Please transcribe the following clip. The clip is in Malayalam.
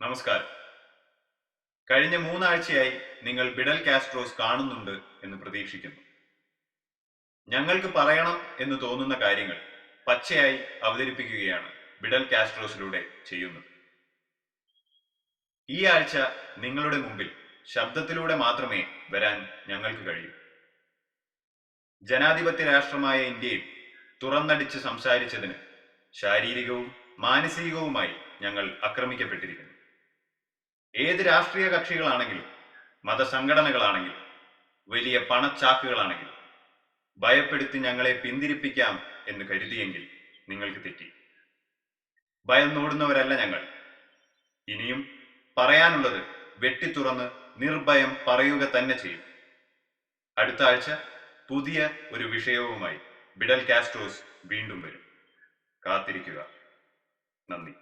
നമസ്കാരം. കഴിഞ്ഞ 3 ആഴ്ചയായി നിങ്ങൾ ബിഡൽ കാസ്ട്രോസ് കാണുന്നുണ്ട് എന്ന് പ്രതീക്ഷിക്കുന്നു. ഞങ്ങൾക്ക് പറയണം എന്ന് തോന്നുന്ന കാര്യങ്ങൾ പച്ചയായി അവതരിപ്പിക്കുകയാണ് ബിഡൽ കാസ്ട്രോസിലൂടെ ചെയ്യുന്നത്. ഈ ആഴ്ച നിങ്ങളുടെ മുമ്പിൽ ശബ്ദത്തിലൂടെ മാത്രമേ വരാൻ ഞങ്ങൾക്ക് കഴിയൂ. ജനാധിപത്യ രാഷ്ട്രമായ ഇന്ത്യയിൽ തുറന്നടിച്ച് സംസാരിച്ചതിന് ശാരീരികവും മാനസികവുമായി ഞങ്ങൾ ആക്രമിക്കപ്പെട്ടിരിക്കുന്നു. ഏത് രാഷ്ട്രീയ കക്ഷികളാണെങ്കിലും മതസംഘടനകളാണെങ്കിലും വലിയ പണച്ചാക്കുകളാണെങ്കിലും ഭയപ്പെടുത്തി ഞങ്ങളെ പിന്തിരിപ്പിക്കാം എന്ന് കരുതിയെങ്കിൽ നിങ്ങൾക്ക് തെറ്റി. ഭയന്നോടുന്നവരല്ല ഞങ്ങൾ. ഇനിയും പറയാനുള്ളത് വെട്ടിത്തുറന്ന് നിർഭയം പറയുക തന്നെ ചെയ്യും. അടുത്ത ആഴ്ച പുതിയ ഒരു വിഷയവുമായി ബിഡൽ കാസ്ട്രോസ് വീണ്ടും വരും. കാത്തിരിക്കുക. നന്ദി.